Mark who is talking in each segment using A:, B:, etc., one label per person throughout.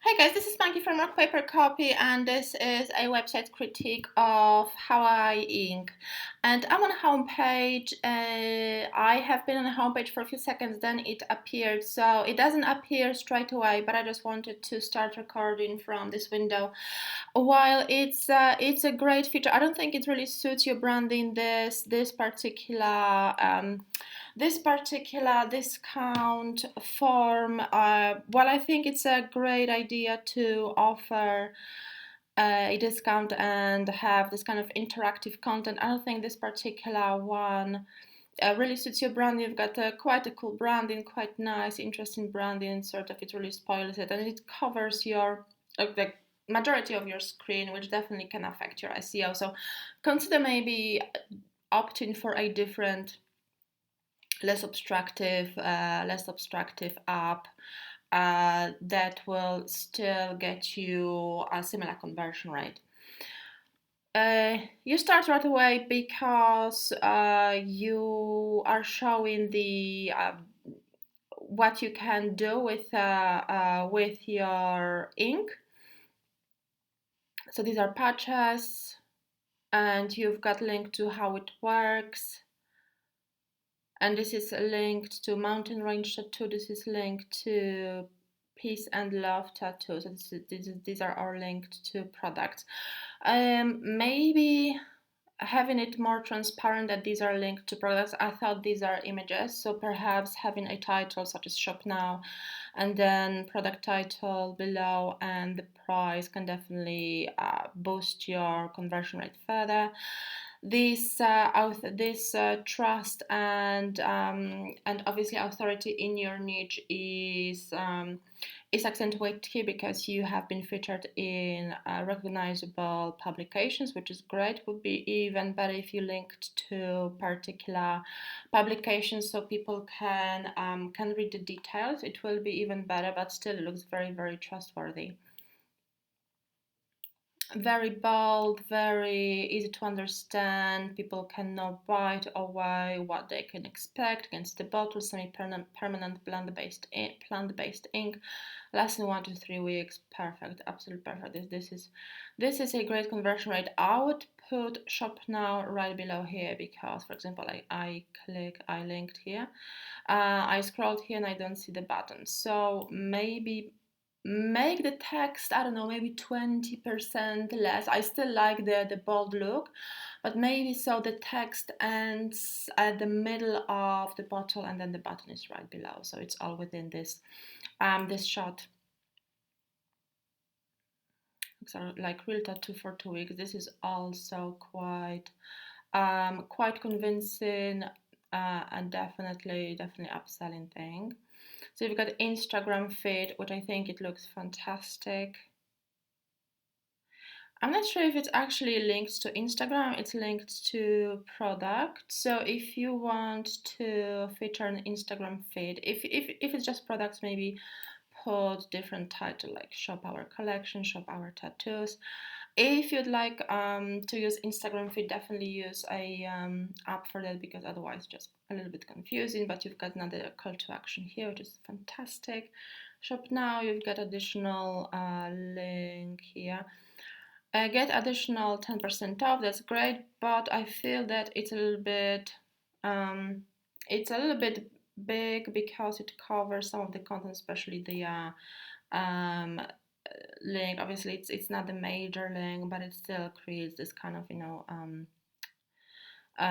A: Hey guys, this is Maggie from Rock Paper Copy, and this is a website critique of Hawa Inc. And I'm on a homepage. I have been on a homepage for a few seconds, then it appeared. So it doesn't appear straight away, but I just wanted to start recording from this window. While it's a great feature, I don't think it really suits your branding. This particular discount form, well, I think it's a great idea to offer a discount and have this kind of interactive content. I don't think this particular one really suits your brand. You've got quite a cool branding, quite nice, interesting branding, sort of. It really spoils it, and it covers your the majority of your screen, which definitely can affect your SEO. So consider maybe opting for a different, less obstructive app that will still get you a similar conversion rate. You start right away because you are showing the what you can do with your ink. So these are patches, and you've got link to how it works. And this is linked to Mountain Range Tattoo. This is linked to Peace and Love Tattoo. So these are all linked to products. Maybe having it more transparent that these are linked to products. I thought these are images, so perhaps having a title such as Shop Now and then product title below and the price can definitely boost your conversion rate further. This trust and obviously authority in your niche is accentuated here because you have been featured in recognizable publications, which is great. Would be even better if you linked to particular publications so people can read the details. It will be even better, but still it looks very, very trustworthy. Very bold, very easy to understand. People can know right away what they can expect. Against the bottle, semi-permanent plant-based ink, lasting 1 to 3 weeks. Perfect, absolutely perfect. This is a great conversion rate. I would put Shop Now right below here because, for example, I linked here. I scrolled here and I don't see the button. So maybe make the text, I don't know, maybe 20% less. I still like the bold look, but maybe so the text ends at the middle of the bottle and then the button is right below. So it's all within this shot. So like real tattoo for 2 weeks. This is also quite convincing and definitely upselling thing. So you've got Instagram feed, which I think it looks fantastic. I'm not sure if it's actually linked to Instagram, it's linked to product. So if you want to feature an Instagram feed, if it's just products, maybe put different title like Shop Our Collection, Shop Our Tattoos. If you'd like to use Instagram feed, definitely use a app for that because otherwise just a little bit confusing. But you've got another call to action here, which is fantastic. Shop Now, you've got additional link here. Get additional 10% off. That's great, but I feel that it's a little bit big because it covers some of the content, especially the link. Obviously it's not the major link, but it still creates this kind of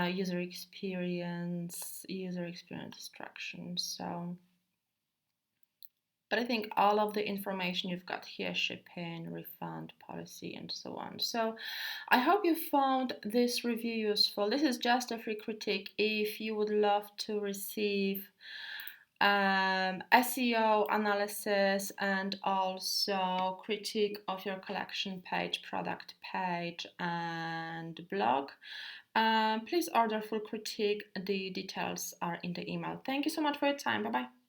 A: user experience destruction. So but I think all of the information you've got here, shipping, refund policy, and so on. So I hope you found this review useful. This is just a free critique. If you would love to receive SEO analysis and also critique of your collection page, product page, and blog, please order full critique. The details are in the email. Thank you so much for your time. Bye bye.